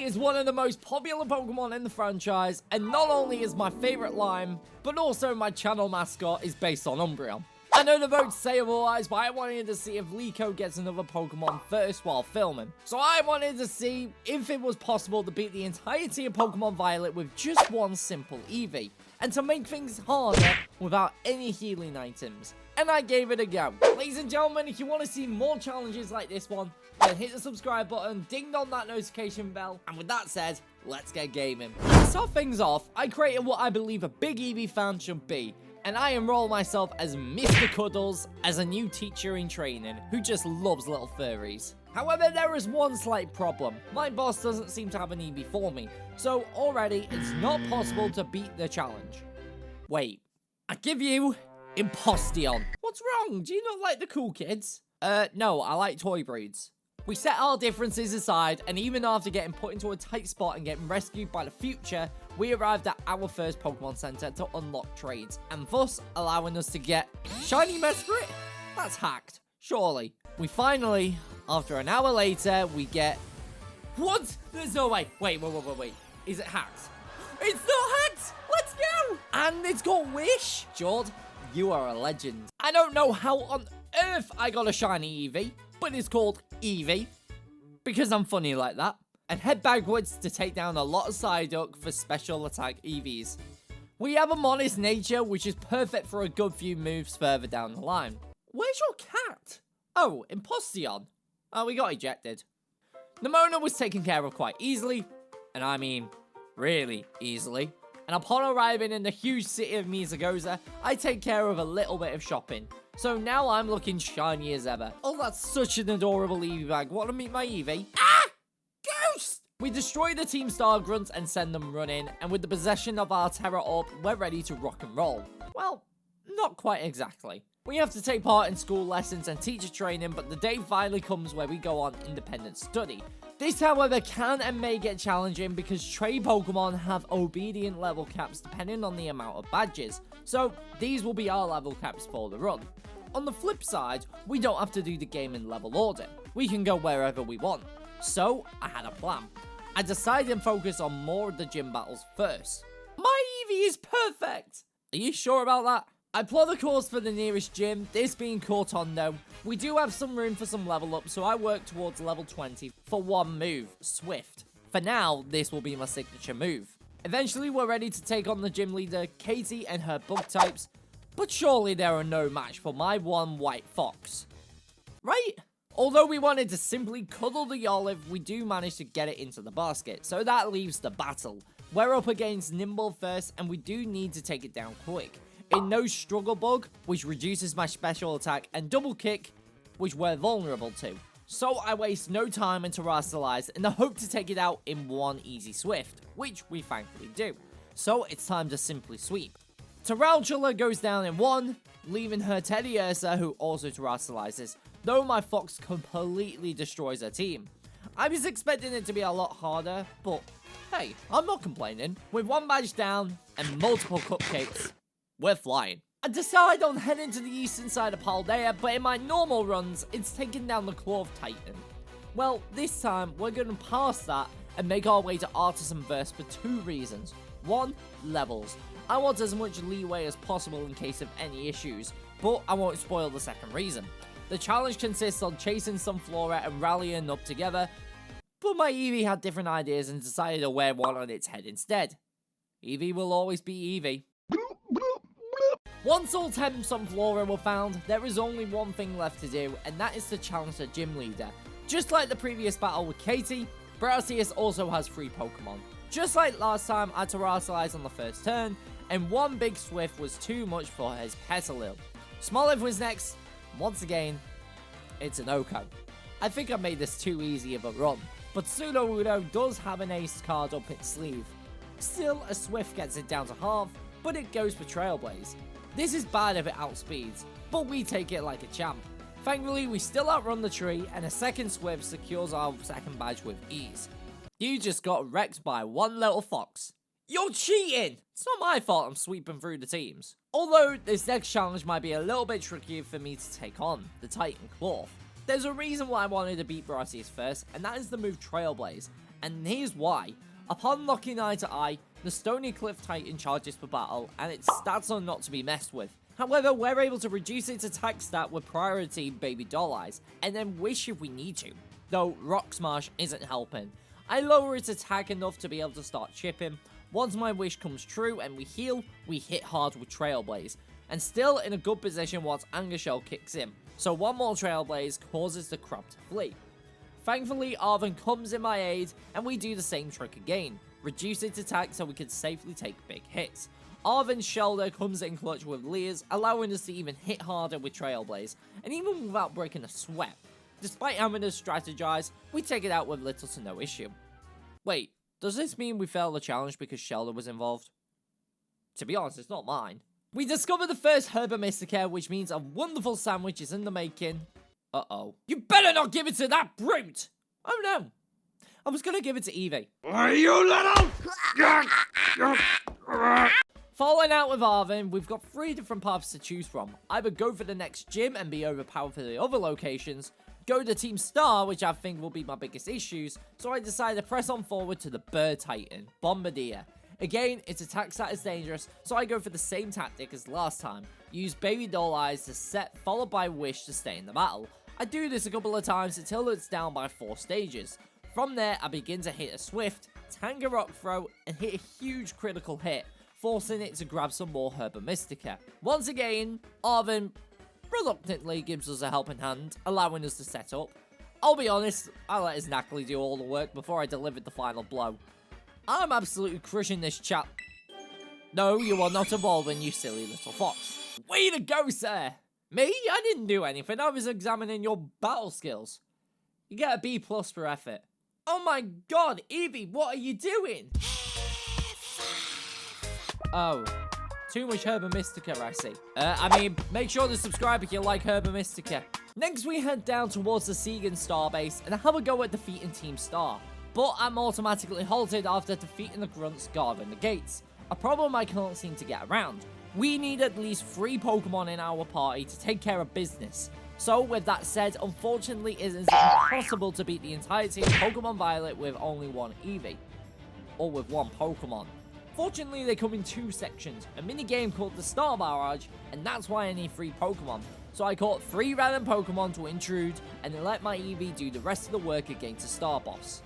is one of the most popular Pokemon in the franchise, and not only is my favorite Lime, but also my channel mascot is based on Umbreon. I know the votes say otherwise, but I wanted to see if Liko gets another Pokemon first while filming. So I wanted to see if it was possible to beat the entirety of Pokemon Violet with just one simple Eevee, and to make things harder without any healing items. And I gave it a go. Ladies and gentlemen, if you want to see more challenges like this one, then hit the subscribe button, ding on that notification bell, and with that said, let's get gaming. To start things off, I created what I believe a big Eevee fan should be, and I enroll myself as Mr. Cuddles as a new teacher in training who just loves little furries. However, there is one slight problem. My boss doesn't seem to have an Eevee for me, so already it's not possible to beat the challenge. Wait, I give you Impostion. What's wrong? Do you not like the cool kids? No, I like toy breeds. We set our differences aside, and even after getting put into a tight spot and getting rescued by the future, we arrived at our first Pokemon Center to unlock trades, and thus allowing us to get Shiny Mesprit? That's hacked, surely. We finally, after an hour later, we get... What? There's no way. Wait. Is it hacked? It's not hacked! Let's go! And it's got Wish! Jord, you are a legend. I don't know how on earth I got a Shiny Eevee, but it's called Eevee, because I'm funny like that, and head backwards to take down a lot of Psyduck for special attack Eevees. We have a modest nature, which is perfect for a good few moves further down the line. Where's your cat? Oh, Impostion. Oh, we got ejected. Nemona was taken care of quite easily, and I mean, really easily. And upon arriving in the huge city of Misagoza, I take care of a little bit of shopping. So now I'm looking shiny as ever. Oh, that's such an adorable Eevee bag. Want to meet my Eevee? Ah! Ghost! We destroy the Team Star Grunts and send them running. And with the possession of our Terra Orb, we're ready to rock and roll. Well, not quite exactly. We have to take part in school lessons and teacher training, but the day finally comes where we go on independent study. This, however, can and may get challenging because trade Pokemon have obedient level caps depending on the amount of badges. So these will be our level caps for the run. On the flip side, we don't have to do the game in level order. We can go wherever we want. So I had a plan. I decided to focus on more of the gym battles first. My Eevee is perfect! Are you sure about that? I plot the course for the nearest gym, this being Cortondo. We do have some room for some level up, so I work towards level 20 for one move, Swift. For now, this will be my signature move. Eventually, we're ready to take on the gym leader, Katie, and her bug types, but surely there are no match for my one white fox. Right? Although we wanted to simply cuddle the olive, we do manage to get it into the basket, so that leaves the battle. We're up against Nimble first, and we do need to take it down quick. It knows Struggle Bug, which reduces my special attack, and Double Kick, which we're vulnerable to. So I waste no time and terrestrialize in the hope to take it out in one easy Swift, which we thankfully do. So it's time to simply sweep. Tarantula goes down in one, leaving her Teddy Ursa, who also terrestrializes, though my Fox completely destroys her team. I was expecting it to be a lot harder, but hey, I'm not complaining. With one badge down and multiple cupcakes, we're flying. I decide on heading to the eastern side of Paldea, but in my normal runs, it's taking down the Claw of Titan. Well, this time, we're going to pass that and make our way to Artisan Verse for two reasons. One, levels. I want as much leeway as possible in case of any issues, but I won't spoil the second reason. The challenge consists on chasing Sunflora and rallying up together, but my Eevee had different ideas and decided to wear one on its head instead. Eevee will always be Eevee. Once all 10 Sunflora were found, there is only one thing left to do, and that is to challenge the gym leader. Just like the previous battle with Katie, Brassius also has 3 Pokemon. Just like last time, I terrestrialized on the first turn, and one big Swift was too much for his Petalil. Smoliv was next. Once again, it's an Oko. I think I made this too easy of a run, but Sudowoodo does have an ace card up its sleeve. Still, a Swift gets it down to half, but it goes for Trailblaze. This is bad if it outspeeds, but we take it like a champ. Thankfully, we still outrun the tree, and a second Swift secures our second badge with ease. You just got wrecked by one little fox. You're cheating! It's not my fault I'm sweeping through the teams. Although, this next challenge might be a little bit trickier for me to take on, the Titan Claw. There's a reason why I wanted to beat Brassius first, and that is the move Trailblaze. and here's why. Upon locking eye to eye, the Stony Cliff Titan charges for battle, and its stats are not to be messed with. However, we're able to reduce its attack stat with priority Baby Doll Eyes, and then Wish if we need to. Though Rock Smash isn't helping. I lower its attack enough to be able to start chipping. Once my wish comes true and we heal, we hit hard with Trailblaze, and still in a good position once Anger Shell kicks in. So one more Trailblaze causes the crab to flee. Thankfully, Arven comes in my aid, and we do the same trick again. Reduce its attack so we can safely take big hits. Arven's shoulder comes in clutch with Leer's, allowing us to even hit harder with Trailblaze, and even without breaking a sweat. Despite having to strategize, we take it out with little to no issue. Wait, does this mean we failed the challenge because Shelder was involved? To be honest, it's not mine. We discover the first Herba Mystica, which means a wonderful sandwich is in the making. Uh-oh. You better not give it to that brute! Oh no. I was gonna give it to Eevee. Are you little? Falling out with Arven, we've got 3 different paths to choose from. Either go for the next gym and be overpowered for the other locations, go to Team Star, which I think will be my biggest issues, so I decided to press on forward to the Bird Titan, Bombardier. Again, its attack stat is dangerous, so I go for the same tactic as last time. Use Baby Doll Eyes to set, followed by Wish to stay in the battle. I do this a couple of times until it's down by 4 stages. From there, I begin to hit a Swift, tank a Rock Throw, and hit a huge critical hit, forcing it to grab some more Herba Mystica. Once again, Arven reluctantly gives us a helping hand, allowing us to set up. I'll be honest, I let his Knackly do all the work before I delivered the final blow. I'm absolutely crushing this chap. No, you are not evolving, you silly little fox. Way to go, sir! Me? I didn't do anything, I was examining your battle skills. You get a B+ for effort. Oh my god, Eevee, what are you doing? Oh, too much Herba Mystica, I see. I mean, make sure to subscribe if you like Herba Mystica. Next, we head down towards the Segan Starbase and have a go at defeating Team Star. But I'm automatically halted after defeating the Grunts guarding the gates. A problem I can't seem to get around. We need at least 3 Pokemon in our party to take care of business. So with that said, unfortunately it is impossible to beat the entirety of Pokemon Violet with only 1 Eevee. Or with 1 Pokemon. Fortunately, they come in 2 sections, a mini-game called the Star Barrage, and that's why I need 3 Pokemon. So I caught 3 random Pokemon to intrude, and then let my Eevee do the rest of the work against the Star Boss.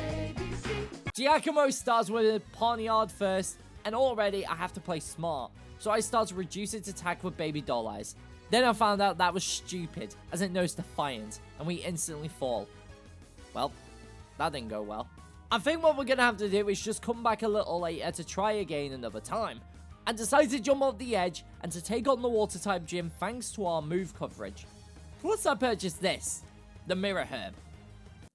Giacomo starts with a Pawniard first, and already I have to play smart, so I start to reduce its attack with Baby Doll Eyes. Then I found out that was stupid, as it knows Defiant, and we instantly fall. Well, that didn't go well. I think what we're going to have to do is just come back a little later to try again another time. And decide to jump off the edge and to take on the water type gym thanks to our move coverage. Plus I purchased this, the Mirror Herb.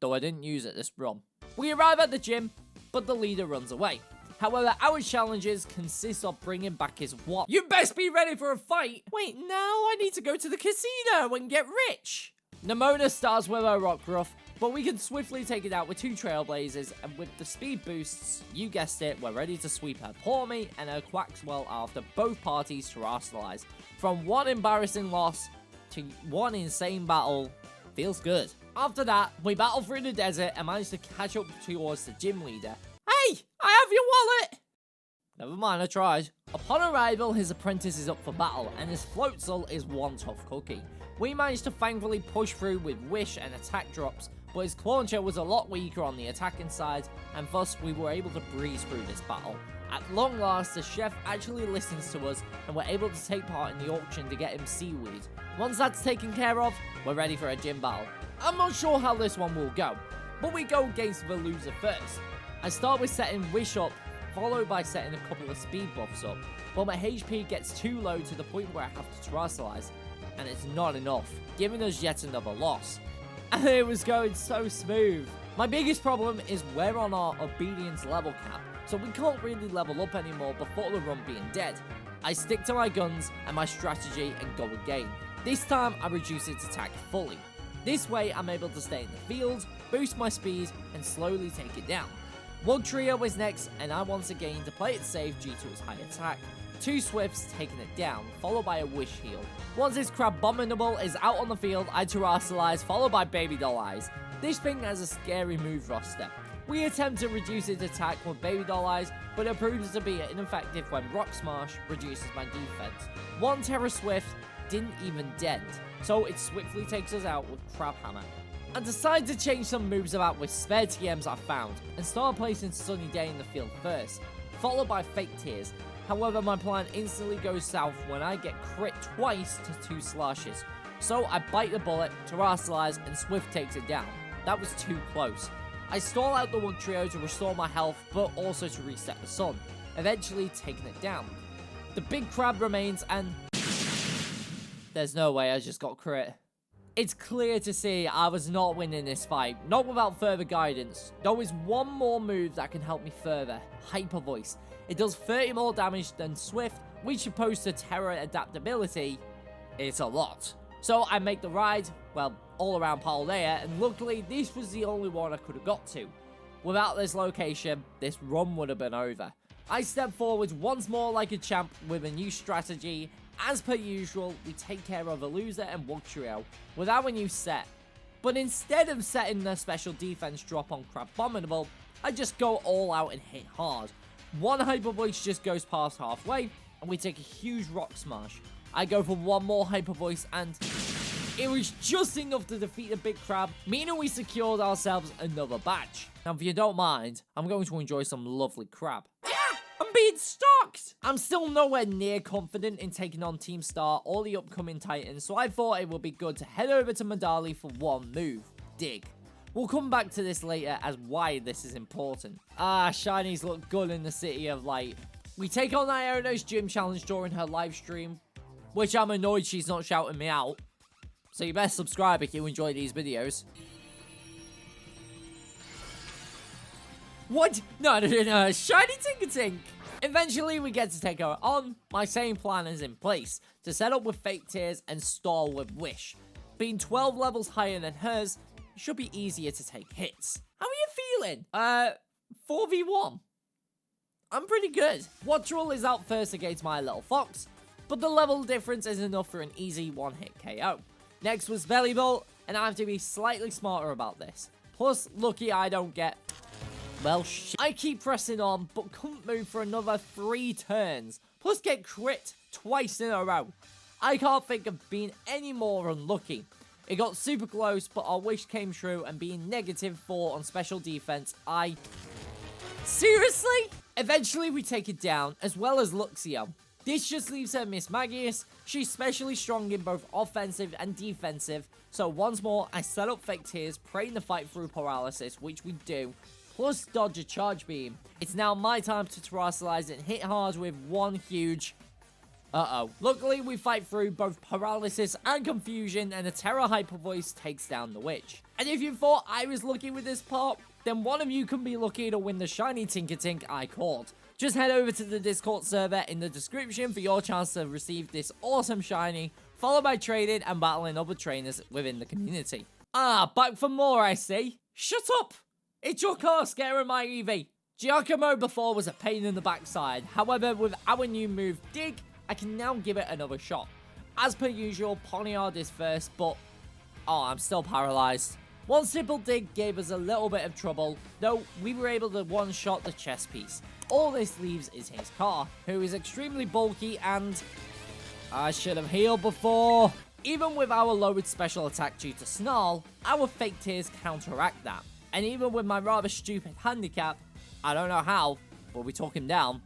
Though I didn't use it this run. We arrive at the gym, but the leader runs away. However, our challenges consist of bringing back his what? You best be ready for a fight! Wait, now I need to go to the casino and get rich! Nemona starts with her Rock Ruff, but we can swiftly take it out with 2 Trailblazers, and with the speed boosts, you guessed it, we're ready to sweep her Pawmi and her Quaxwell after both parties terrestrialize. From 1 embarrassing loss to 1 insane battle, feels good. After that, we battle through the desert and manage to catch up towards the gym leader. Hey, I have your wallet! Never mind, I tried. Upon arrival, his apprentice is up for battle, and his Floatzel is one tough cookie. We managed to thankfully push through with Wish and attack drops, but his Clauncher was a lot weaker on the attacking side, and thus we were able to breeze through this battle. At long last, the chef actually listens to us, and we're able to take part in the auction to get him Seaweed. Once that's taken care of, we're ready for a gym battle. I'm not sure how this one will go, but we go against the loser first. I start with setting Wish up, followed by setting a couple of speed buffs up, but my HP gets too low to the point where I have to terrestrialize, and it's not enough, giving us yet another loss. And it was going so smooth. My biggest problem is we're on our obedience level cap, so we can't really level up anymore before the run being dead. I stick to my guns and my strategy and go again. This time I reduce its attack fully. This way I'm able to stay in the field, boost my speed, and slowly take it down. Wugtrio is next, and I once again to play it safe due to its high attack. 2 Swifts taking it down, followed by a Wish heal. Once this Crabominable is out on the field, I terrestrialize, followed by Baby Doll Eyes. This thing has a scary move roster. We attempt to reduce its attack with Baby Doll Eyes, but it proves to be ineffective when Rock Smash reduces my defense. One Terra Swift didn't even dent, so it swiftly takes us out with Crab Hammer. I decided to change some moves about with spare TMs I found, and start placing Sunny Day in the field first, followed by Fake Tears. However, my plan instantly goes south when I get crit twice to 2 slashes. So I bite the bullet, Terrasilize, and Swift takes it down. That was too close. I stall out the Wood Trio to restore my health, but also to reset the sun, eventually taking it down. The big crab remains, and there's no way I just got crit. It's clear to see I was not winning this fight, not without further guidance. There is one more move that can help me further, Hyper Voice. It does 30 more damage than Swift, which opposed to Terra adaptability, it's a lot. So I make the ride, well, all around Paldea, and luckily this was the only one I could have got to. Without this location, this run would have been over. I step forward once more like a champ with a new strategy. As per usual, we take care of a loser and Wood Trio without a new set. But instead of setting the special defense drop on Crabominable, I just go all out and hit hard. One Hyper Voice just goes past halfway, and we take a huge Rock Smash. I go for one more Hyper Voice, and it was just enough to defeat the big crab, meaning we secured ourselves another badge. Now, if you don't mind, I'm going to enjoy some lovely crab. Yeah, I'm being stalked! I'm still nowhere near confident in taking on Team Star or the upcoming Titans, so I thought it would be good to head over to Medali for one move, Dig. We'll come back to this later as why this is important. Shinies look good in the City of Light. We take on Iono's gym challenge during her live stream, which I'm annoyed she's not shouting me out. So you best subscribe if you enjoy these videos. What? No, Shiny Tinkertink! Eventually, we get to take her on. My same plan is in place, to set up with Fake Tears and stall with Wish. Being 12 levels higher than hers, it should be easier to take hits. How are you feeling? 4v1. I'm pretty good. Wattrel is out first against my little fox, but the level difference is enough for an easy one-hit KO. Next was Bellybolt, and I have to be slightly smarter about this. Plus, lucky I don't get... well, shit. I keep pressing on, but couldn't move for another 3 turns. Plus get crit twice in a row. I can't think of being any more unlucky. It got super close, but our wish came true, and being -4 on special defense, seriously? Eventually, we take it down, as well as Luxio. This just leaves her Miss Magius. She's specially strong in both offensive and defensive. So once more, I set up Fake Tears, praying to fight through Paralysis, which we do, plus dodge a Charge Beam. It's now my time to Terrasilize and hit hard with one huge... Luckily, we fight through both Paralysis and Confusion, and a Terra Hyper Voice takes down the Witch. And if you thought I was lucky with this part, then one of you can be lucky to win the Shiny Tinkertink I caught. Just head over to the Discord server in the description for your chance to receive this awesome shiny, followed by trading and battling other trainers within the community. Back for more, I see. Shut up! It's your car scaring my Eevee. Giacomo before was a pain in the backside. However, with our new move, Dig, I can now give it another shot. As per usual, Poniard is first, but... I'm still paralyzed. One simple Dig gave us a little bit of trouble, though we were able to one-shot the chest piece. All this leaves is his car, who is extremely bulky and... I should have healed before. Even with our lowered special attack due to Snarl, our Fake Tears counteract that. And even with my rather stupid handicap, I don't know how, but we took him down.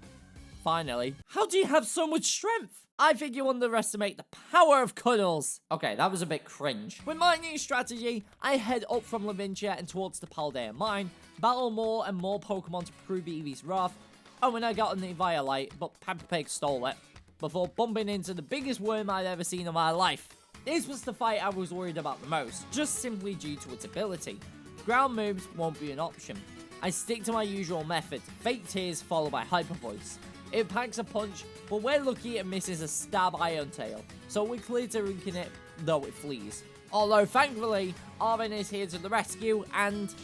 Finally. How do you have so much strength? I think you underestimate the power of Cuddles. Okay, that was a bit cringe. With my new strategy, I head up from Lavincia and towards the Paldea mine, battle more and more Pokemon to prove Eevee's wrath. Oh, and I got an Eviolite, but Peppa Pig stole it, before bumping into the biggest worm I'd ever seen in my life. This was the fight I was worried about the most, just simply due to its ability. Ground moves won't be an option. I stick to my usual method, Fake Tears followed by Hyper Voice. It packs a punch, but we're lucky it misses a stab Iron Tail, so we're clear to weaken it, though it flees. Although thankfully, Arvin is here to the rescue, and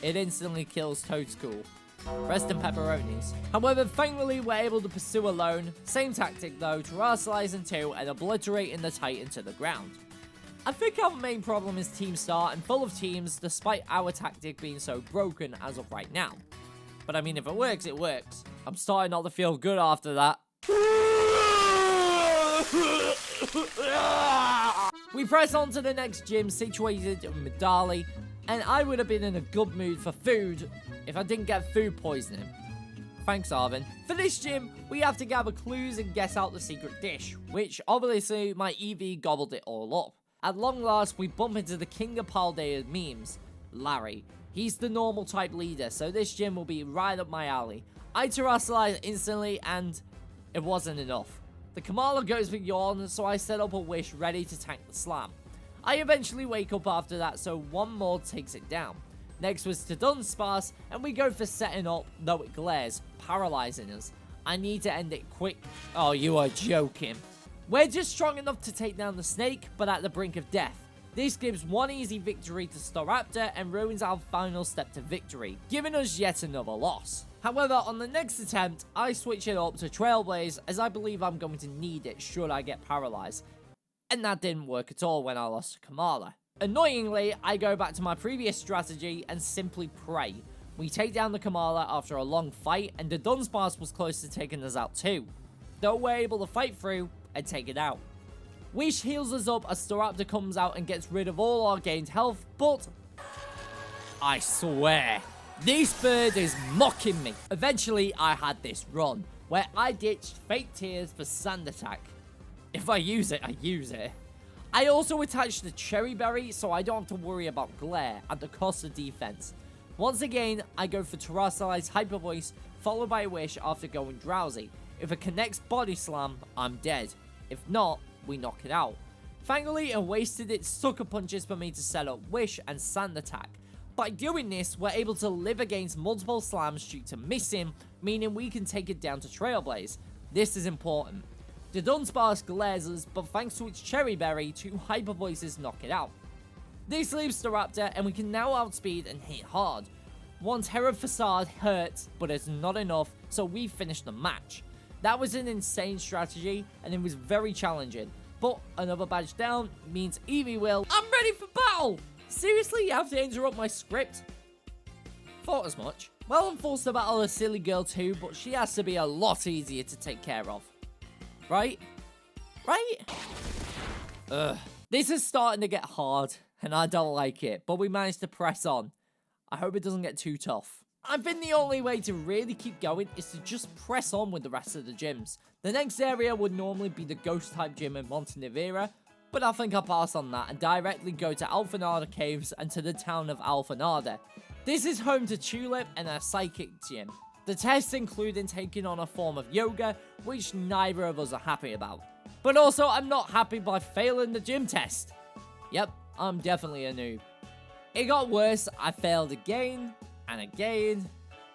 it instantly kills Toadstool. Rest in pepperonis. However, thankfully we're able to pursue alone. Same tactic though, Terrasilize in 2 and obliterating the Titan to the ground. I think our main problem is team start and full of teams, despite our tactic being so broken as of right now. But I mean, if it works, it works. I'm starting not to feel good after that. We press on to the next gym, situated in Medali, and I would have been in a good mood for food if I didn't get food poisoning. Thanks, Arvin. For this gym, we have to gather clues and guess out the secret dish, which obviously my Eevee gobbled it all up. At long last, we bump into the king of Paldea memes, Larry. He's the normal type leader, so this gym will be right up my alley. I terrestrialize instantly, and it wasn't enough. The Kamala goes for yawn, so I set up a wish ready to tank the slam. I eventually wake up after that, so one more takes it down. Next was to Dunsparce, and we go for setting up, though it glares, paralyzing us. I need to end it quick. Oh, you are joking. We're just strong enough to take down the snake, but at the brink of death. This gives one easy victory to Staraptor and ruins our final step to victory, giving us yet another loss. However, on the next attempt, I switch it up to Trailblaze, as I believe I'm going to need it should I get paralyzed. And that didn't work at all when I lost to Kamala. Annoyingly, I go back to my previous strategy and simply pray. We take down the Kamala after a long fight, and the Dunsparce was close to taking us out too. Though we're able to fight through and take it out. Wish heals us up as Staraptor comes out and gets rid of all our gained health, but I swear, this bird is mocking me. Eventually, I had this run, where I ditched Fake Tears for Sand Attack. If I use it, I use it. I also attached the Cherry Berry, so I don't have to worry about glare at the cost of defense. Once again, I go for Terrestrialize Hyper Voice, followed by Wish after going Drowsy. If it connects Body Slam, I'm dead. If not, we knock it out. Thankfully, it wasted its sucker punches for me to set up Wish and Sand Attack. By doing this, we're able to live against multiple slams due to missing, meaning we can take it down to Trailblaze. This is important. The Dunsparce glares us, but thanks to its Cherry Berry, 2 Hyper Voices knock it out. This leaves the Raptor, and we can now outspeed and hit hard. One Terror Facade hurts, but it's not enough, so we finish the match. That was an insane strategy, and it was very challenging. But another badge down means Eevee will. I'm ready for battle! Seriously, you have to interrupt my script? Thought as much. Well, I'm forced to battle a silly girl too, but she has to be a lot easier to take care of. Right? Right? Ugh. This is starting to get hard, and I don't like it, but we managed to press on. I hope it doesn't get too tough. I think the only way to really keep going is to just press on with the rest of the gyms. The next area would normally be the Ghost-type gym in Montenevera, but I think I'll pass on that and directly go to Alphanada Caves and to the town of Alphanada. This is home to Tulip and a Psychic gym. The tests including taking on a form of yoga, which neither of us are happy about. But also, I'm not happy by failing the gym test. Yep, I'm definitely a noob. It got worse, I failed again, and again,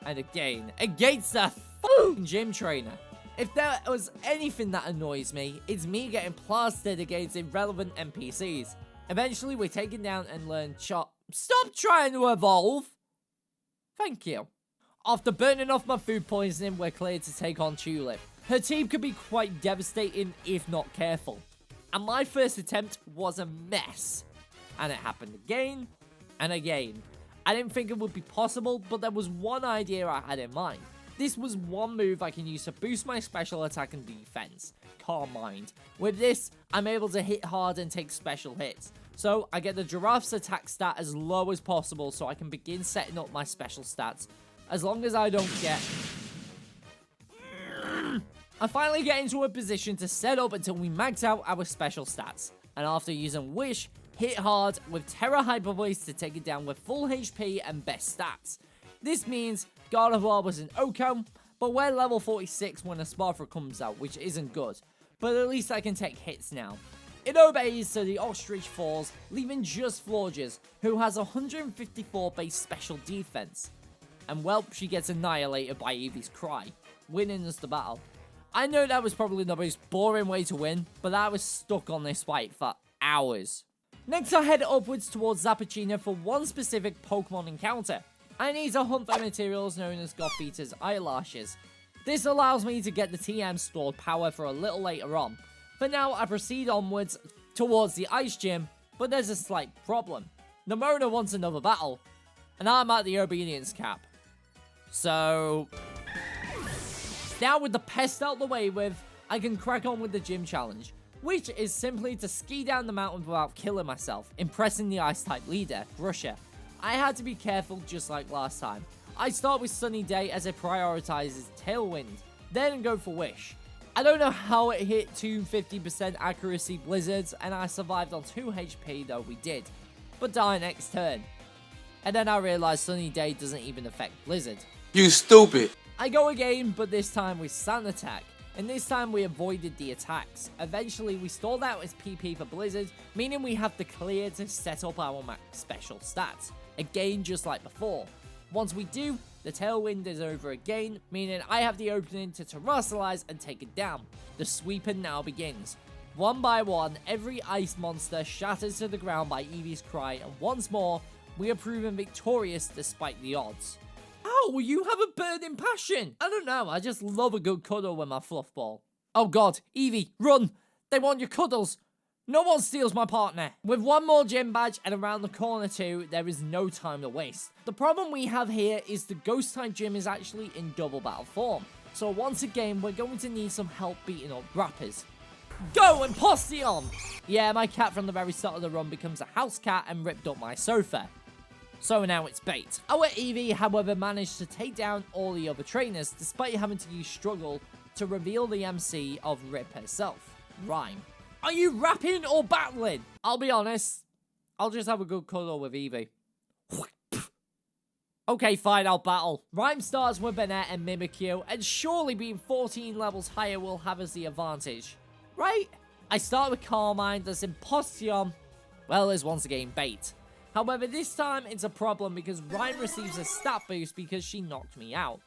and again, against a f***ing gym trainer. If there was anything that annoys me, it's me getting plastered against irrelevant NPCs. Eventually, we're taken down and learn Stop trying to evolve! Thank you. After burning off my food poisoning, we're cleared to take on Tulip. Her team could be quite devastating if not careful. And my first attempt was a mess. And it happened again, and again. I didn't think it would be possible, but there was one idea I had in mind. This was one move I can use to boost my special attack and defense. Calm Mind. With this, I'm able to hit hard and take special hits. So I get the giraffe's attack stat as low as possible so I can begin setting up my special stats. As long as I don't get... I finally get into a position to set up until we max out our special stats. And after using Wish, hit hard with Terra Hyper Voice to take it down with full HP and best stats. This means God of War was an outcome, but we're level 46 when a Sparta comes out, which isn't good. But at least I can take hits now. It obeys, so the Ostrich falls, leaving just Florges, who has 154 base special defense. And well, she gets annihilated by Eevee's Cry, winning us the battle. I know that was probably the most boring way to win, but I was stuck on this fight for hours. Next I head upwards towards Zappuccino for one specific Pokemon encounter. I need to hunt for materials known as Gothita's eyelashes. This allows me to get the TM stored power for a little later on. For now, I proceed onwards towards the ice gym, But there's a slight problem. Nemona wants another battle, and I'm at the obedience cap. So, now with the pest out the way with, I can crack on with the gym challenge, which is simply to ski down the mountain without killing myself, impressing the Ice-type leader, Russia. I had to be careful just like last time. I start with Sunny Day as it prioritizes Tailwind, then go for Wish. I don't know how it hit 250% accuracy blizzards, and I survived on 2 HP though we did, but die next turn. And then I realized Sunny Day doesn't even affect blizzard. You stupid! I go again, but this time with Sand Attack, and this time we avoided the attacks. Eventually we stalled out as PP for blizzard, meaning we have the clear to set up our max special stats. Again, just like before. Once we do, the Tailwind is over again, meaning I have the opening to terrestrialize and take it down. The sweeping now begins. One by one, every ice monster shatters to the ground by Eevee's cry, and once more, we are proven victorious despite the odds. Oh, you have a burning passion! I don't know, I just love a good cuddle with my fluff ball. Oh god, Eevee, run! They want your cuddles! No one steals my partner. With one more gym badge and around the corner too, there is no time to waste. The problem we have here is the ghost type gym is actually in double battle form. So once again, we're going to need some help beating up rappers. Go Imposteon! Yeah, my cat from the very start of the run becomes a house cat and ripped up my sofa. So now it's bait. Our Eevee, however, managed to take down all the other trainers despite having to use Struggle to reveal the MC of Rip herself, Rhyme. Are you rapping or battling? I'll be honest, I'll just have a good cuddle with Eevee. Okay, fine, I'll battle. Rhyme starts with Banette and Mimikyu, and surely being 14 levels higher will have us the advantage. Right? I start with Carmine, that's Imposteon, well, is once again bait. However, this time it's a problem because Rhyme receives a stat boost because she knocked me out.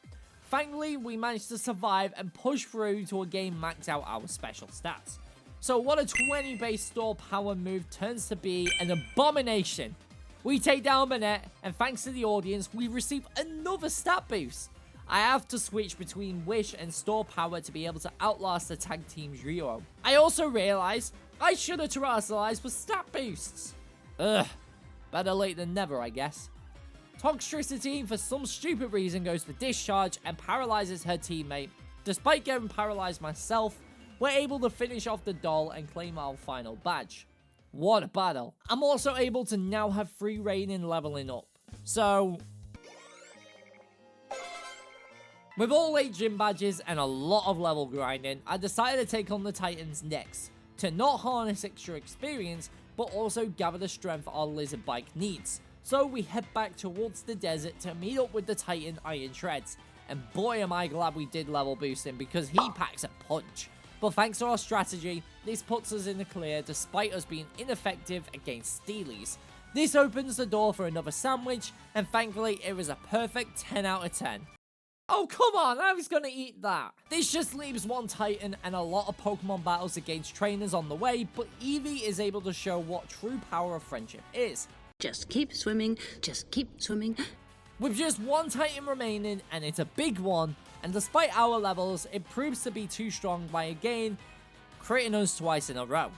Thankfully, we managed to survive and push through to again max out our special stats. So what a 20 base store power move turns to be an abomination. We take down Banette, and thanks to the audience, we receive another stat boost. I have to switch between Wish and store power to be able to outlast the tag team duo. I also realized I should have terrestrialized for stat boosts. Ugh, better late than never, I guess. Toxtricity, for some stupid reason, goes for Discharge and paralyzes her teammate. Despite getting paralyzed myself, we're able to finish off the doll and claim our final badge. What a battle. I'm also able to now have free reign in leveling up. So, with all 8 gym badges and a lot of level grinding, I decided to take on the Titans next, to not harness extra experience, but also gather the strength our lizard bike needs. So we head back towards the desert to meet up with the Titan Iron Treads, and boy am I glad we did level boosting because he packs a punch. But thanks to our strategy, this puts us in the clear despite us being ineffective against Steelies. This opens the door for another sandwich, and thankfully it was a perfect 10 out of 10. Oh come on, I was gonna eat that. This just leaves one Titan and a lot of Pokemon battles against trainers on the way, but Eevee is able to show what true power of friendship is. Just keep swimming, just keep swimming. With just one Titan remaining, and it's a big one, and despite our levels, it proves to be too strong by again critting us twice in a row.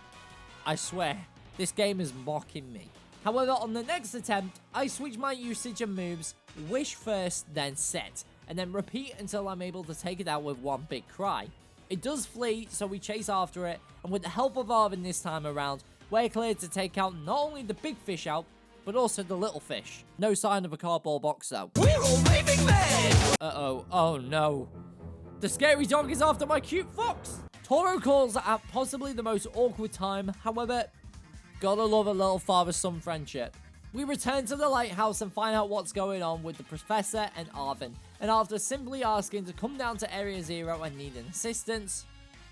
I swear, this game is mocking me. However, on the next attempt, I switch my usage and moves, Wish first, then Set, and then repeat until I'm able to take it out with one big cry. It does flee, so we chase after it, and with the help of Arvin this time around, we're cleared to take out not only the big fish out, but also the little fish. No sign of a cardboard box though. We're all leaving men! Uh-oh, oh no. The scary dog is after my cute fox! Toro calls at possibly the most awkward time, however, gotta love a little father-son friendship. We return to the lighthouse and find out what's going on with the professor and Arvin, and after simply asking to come down to Area 0 and needing assistance,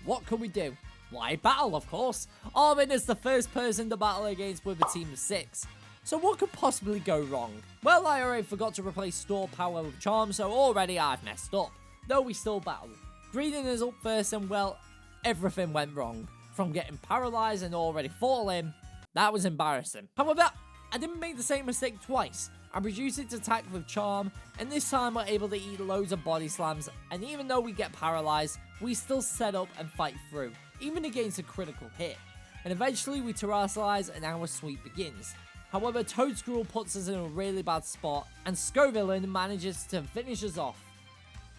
what can we do? Why, battle, of course. Arvin is the first person to battle against with a team of 6. So what could possibly go wrong? Well, I already forgot to replace store power with charm, so already I've messed up. Though we still battle. Greeding is up first, and well, everything went wrong. From getting paralyzed and already falling, that was embarrassing. However, I didn't make the same mistake twice. I reduced its attack with charm, and this time we're able to eat loads of body slams, and even though we get paralyzed, we still set up and fight through, even against a critical hit. and eventually we terrestrialize and our sweep begins. However, Toadscruel puts us in a really bad spot, and Scovillain manages to finish us off.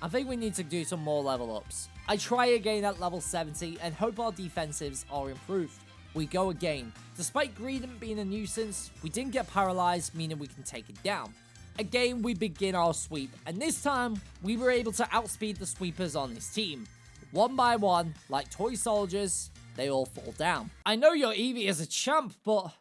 I think we need to do some more level ups. I try again at level 70 and hope our defensives are improved. We go again. Despite Greedent being a nuisance, we didn't get paralyzed, meaning we can take it down. Again, we begin our sweep, and this time, we were able to outspeed the sweepers on this team. One by one, like toy soldiers, they all fall down. I know your Eevee is a champ, but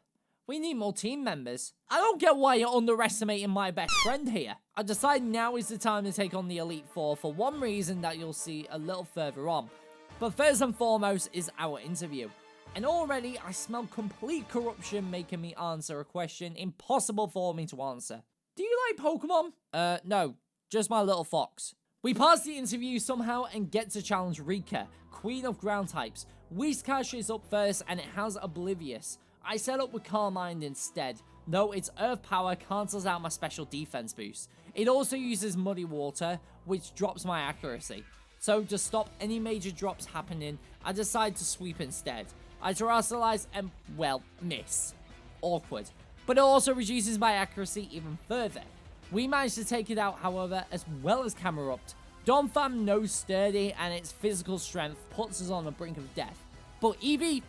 we need more team members. I don't get why you're underestimating my best friend here. I decide now is the time to take on the Elite Four for one reason that you'll see a little further on. But first and foremost is our interview. And already I smell complete corruption making me answer a question impossible for me to answer. Do you like Pokemon? No, just my little fox. We pass the interview somehow and get to challenge Rika, Queen of Ground types. Whiscash is up first and it has Oblivious. I set up with Calm Mind instead, though its Earth Power cancels out my special defense boost. It also uses Muddy Water, which drops my accuracy. So to stop any major drops happening, I decide to sweep instead. I terrestrialize and, well, miss. Awkward. But it also reduces my accuracy even further. We managed to take it out, however, as well as Camerupt. Donphan knows sturdy and its physical strength puts us on the brink of death. But Eevee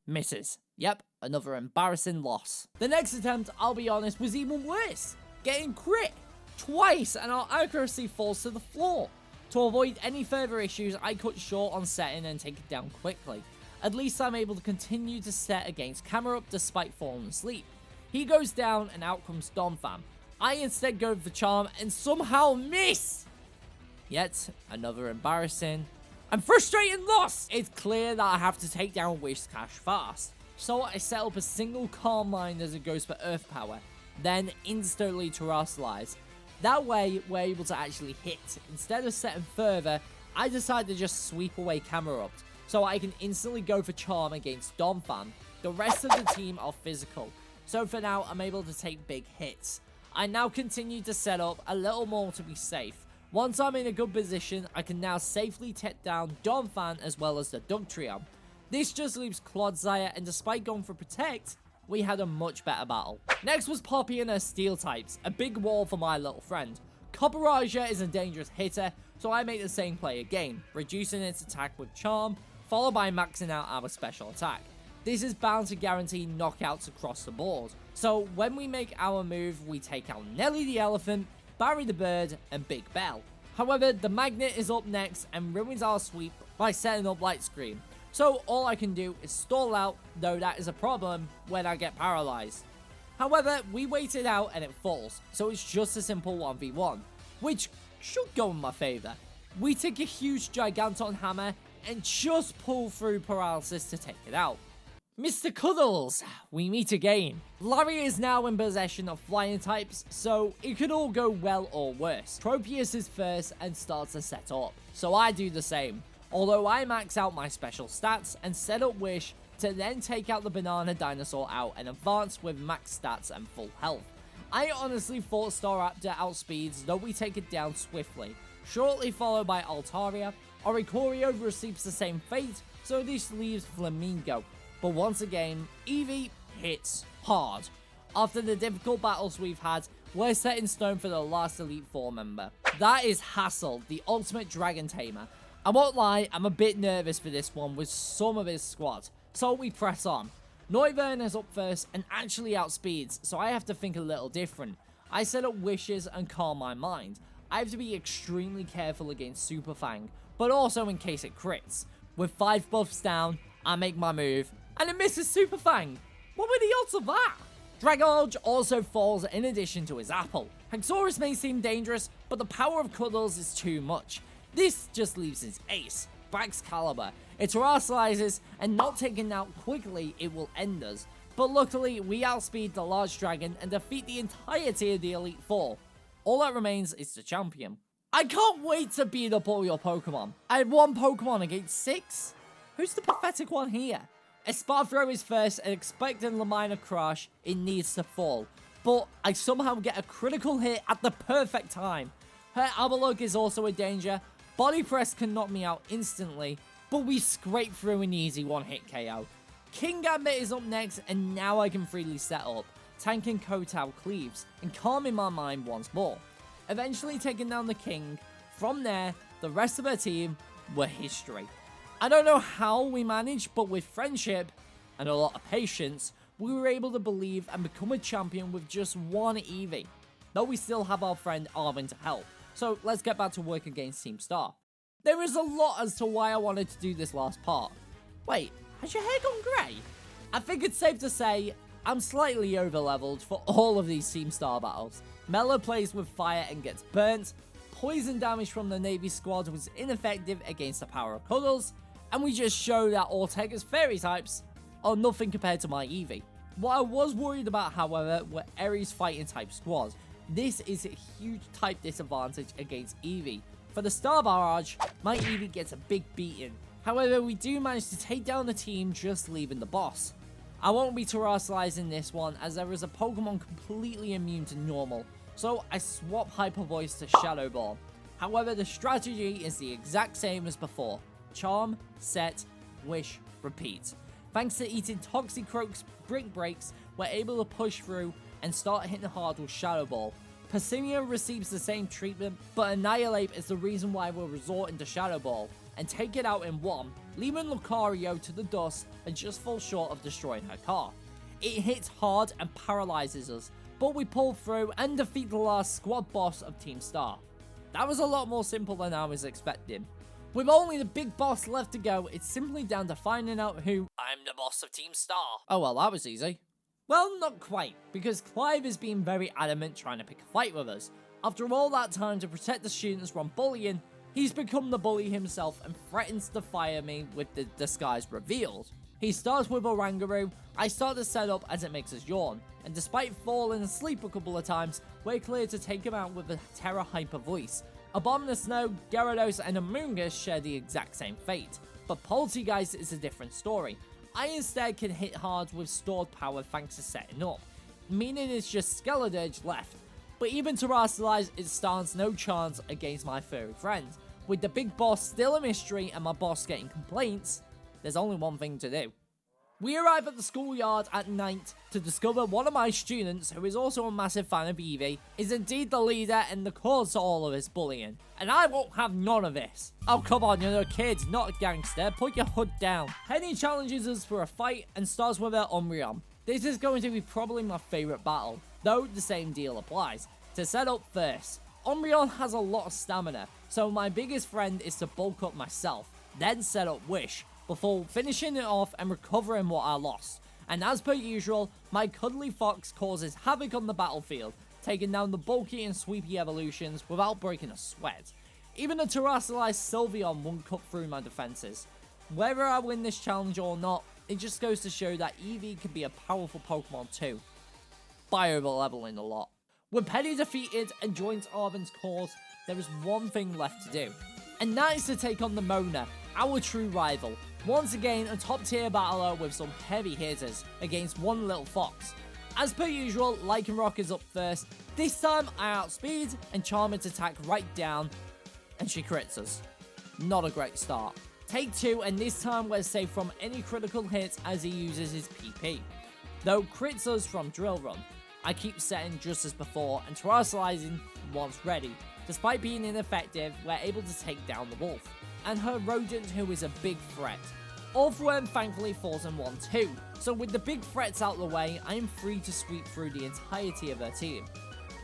misses. Yep, another embarrassing loss. The next attempt, I'll be honest, was even worse. Getting crit twice and our accuracy falls to the floor. To avoid any further issues, I cut short on setting and take it down quickly. At least I'm able to continue to set against Camerupt despite falling asleep. He goes down and out comes Donphan. I instead go for Charm and somehow miss. Yet another embarrassing and frustrating loss. It's clear that I have to take down Whiscash fast. So I set up a single Calm Mind as it goes for Earth Power, then instantly terrestrialize. That way we're able to actually hit. Instead of setting further, I decide to just sweep away Camerupt, so I can instantly go for Charm against Donphan. The rest of the team are physical, so for now I'm able to take big hits. I now continue to set up a little more to be safe. Once I'm in a good position, I can now safely take down Donphan as well as the Dugtrio. This just leaves Clodsire, and despite going for Protect, we had a much better battle. Next was Poppy and her Steel types, a big wall for my little friend. Copperaja is a dangerous hitter, so I make the same play again, reducing its attack with Charm, followed by maxing out our special attack. This is bound to guarantee knockouts across the board. So when we make our move, we take out Nelly the Elephant, Barry the Bird, and Big Bell. However, the Magnet is up next and ruins our sweep by setting up Light Screen. So all I can do is stall out, though that is a problem when I get paralyzed. However, we wait it out and it falls, so it's just a simple 1v1, which should go in my favour. We take a huge Giganton Hammer and just pull through paralysis to take it out. Mr. Cuddles, we meet again. Larry is now in possession of flying types, so it could all go well or worse. Tropius is first and starts to set up, so I do the same. Although I max out my special stats and set up Wish to then take out the Banana Dinosaur out and advance with max stats and full health. I honestly thought Staraptor outspeeds, though we take it down swiftly. Shortly followed by Altaria, Oricorio receives the same fate, so this leaves Flamingo. But once again, Eevee hits hard. After the difficult battles we've had, we're set in stone for the last Elite Four member. That is Hassel, the ultimate dragon tamer. I won't lie, I'm a bit nervous for this one with some of his squad, so we press on. Noivern is up first and actually outspeeds, so I have to think a little different. I set up Wishes and Calm My Mind. I have to be extremely careful against Super Fang, but also in case it crits. With 5 buffs down, I make my move, and it misses Super Fang. What were the odds of that? Dragolge also falls in addition to his apple. Haxorus may seem dangerous, but the power of Cuddles is too much. This just leaves his ace, Baxcalibur. It terrestrializes, and not taken out quickly, it will end us. But luckily, we outspeed the large dragon and defeat the entirety of the Elite Four. All that remains is the champion. I can't wait to beat up all your Pokemon. I had 1 Pokemon against 6? Who's the pathetic one here? Espadro is first, and expecting Lamina Crush, it needs to fall. But I somehow get a critical hit at the perfect time. Her Abalug is also a danger. Body Press can knock me out instantly, but we scrape through an easy 1-hit KO. King Gambit is up next, and now I can freely set up, tanking Kotao Cleaves, and calming my mind once more. Eventually taking down the King. From there, the rest of our team were history. I don't know how we managed, but with friendship and a lot of patience, we were able to believe and become a champion with just one Eevee. Though we still have our friend Arvin to help. So let's get back to work against Team Star. There is a lot as to why I wanted to do this last part. Wait, has your hair gone grey? I think it's safe to say I'm slightly over-leveled for all of these Team Star battles. Mela plays with fire and gets burnt. Poison damage from the Navy squad was ineffective against the power of Cuddles. And we just show that Ortega's fairy types are nothing compared to my Eevee. What I was worried about, however, were Aries fighting type squads. This is a huge type disadvantage against Eevee. For the Star Barrage, my Eevee gets a big beating. However, we do manage to take down the team, just leaving the boss. I won't be terrestrializing this one, as there is a Pokemon completely immune to normal, so I swap Hyper Voice to Shadow Ball. However, the strategy is the exact same as before. Charm, set, wish, repeat. Thanks to eating Toxicroak's Brick Breaks, we're able to push through and start hitting hard with Shadow Ball. Persimmon receives the same treatment, but Annihilate is the reason why we're resorting to Shadow Ball, and take it out in one, leaving Lucario to the dust and just fall short of destroying her car. It hits hard and paralyzes us, but we pull through and defeat the last squad boss of Team Star. That was a lot more simple than I was expecting. With only the big boss left to go, it's simply down to finding out who I'm the boss of Team Star. Oh well, that was easy. Well, not quite, because Clive is being very adamant trying to pick a fight with us. After all that time to protect the students from bullying, he's become the bully himself and threatens to fire me with the disguise revealed. He starts with Oranguru, I start to set up as it makes us yawn, and despite falling asleep a couple of times, we're clear to take him out with a Terra Hyper Voice. Abominusnow, Gyarados and Amoonguss share the exact same fate, but Poltergeist is a different story. I instead can hit hard with stored power thanks to setting up, meaning it's just Skeledirge left. But even Terrestrialize, it stands no chance against my furry friend. With the big boss still a mystery and my boss getting complaints, there's only one thing to do. We arrive at the schoolyard at night to discover one of my students, who is also a massive fan of Eevee, is indeed the leader and the cause to all of this bullying. And I won't have none of this. Oh come on, you're a kid, not a gangster, put your hood down. Penny challenges us for a fight and starts with her Umbreon. This is going to be probably my favourite battle, though the same deal applies. To set up first, Umbreon has a lot of stamina, so my biggest friend is to bulk up myself, then set up Wish, before finishing it off and recovering what I lost. And as per usual, my cuddly fox causes havoc on the battlefield, taking down the bulky and sweepy evolutions without breaking a sweat. Even the terrestrialized Sylveon won't cut through my defenses. Whether I win this challenge or not, it just goes to show that Eevee can be a powerful Pokemon too, by over-leveling a lot. With Penny defeated and joins Arvin's cause, there is one thing left to do, and that is to take on the Mona, our true rival. Once again, a top tier battler with some heavy hitters against one little fox. As per usual, Lycanroc is up first. This time I outspeed and charm its attack right down, and she crits us. Not a great start. Take 2, and this time we're safe from any critical hits as he uses his PP. Though crits us from Drill Run. I keep setting just as before and terrestrializing once ready. Despite being ineffective, we're able to take down the wolf and her rodent, who is a big threat. Orthworm thankfully falls in 1-2, so with the big threats out of the way, I am free to sweep through the entirety of her team.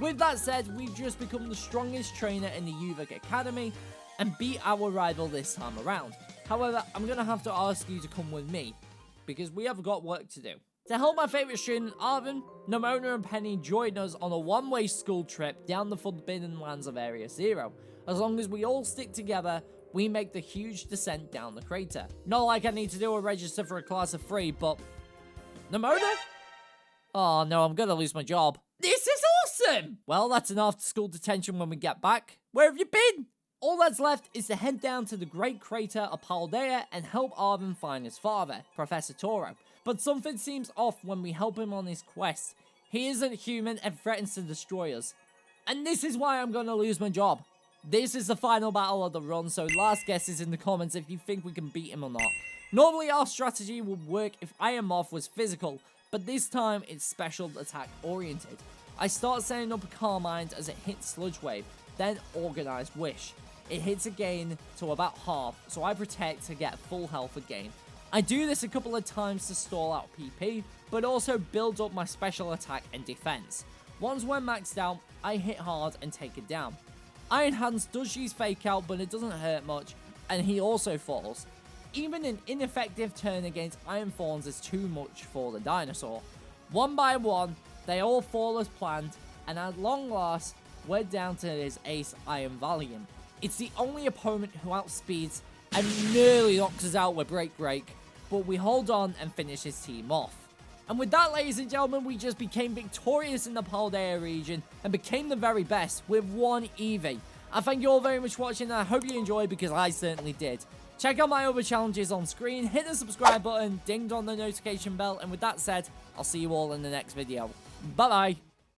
With that said, we've just become the strongest trainer in the Yuvik Academy and beat our rival this time around. However, I'm going to have to ask you to come with me, because we have got work to do. To help my favourite student, Arvin, Nemona and Penny join us on a one-way school trip down the Forbidden Lands of Area Zero. As long as we all stick together, we make the huge descent down the crater. Not like I need to do a register for a class of 3, but... Nemona? Oh no, I'm gonna lose my job. This is awesome! Well, that's an after-school detention when we get back. Where have you been? All that's left is to head down to the Great Crater of Paldea and help Arvin find his father, Professor Toro. But something seems off when we help him on his quest. He isn't human and threatens to destroy us. And this is why I'm gonna lose my job. This is the final battle of the run, so last guess is in the comments if you think we can beat him or not. Normally our strategy would work if Iron Moth was physical, but this time it's special attack oriented. I start setting up a Carmine as it hits Sludge Wave, then Organized Wish. It hits again to about half, so I protect to get full health again. I do this a couple of times to stall out PP, but also build up my special attack and defense. Once we're maxed out, I hit hard and take it down. Iron Hands does use Fake Out, but it doesn't hurt much, and he also falls. Even an ineffective turn against Iron Thorns is too much for the dinosaur. One by one, they all fall as planned, and at long last, we're down to his ace Iron Valiant. It's the only opponent who outspeeds and nearly knocks us out with Break, but we hold on and finish his team off. And with that, ladies and gentlemen, we just became victorious in the Paldea region and became the very best with 1 Eevee. I thank you all very much for watching, and I hope you enjoyed, because I certainly did. Check out my other challenges on screen, hit the subscribe button, ding on the notification bell, and with that said, I'll see you all in the next video. Bye bye!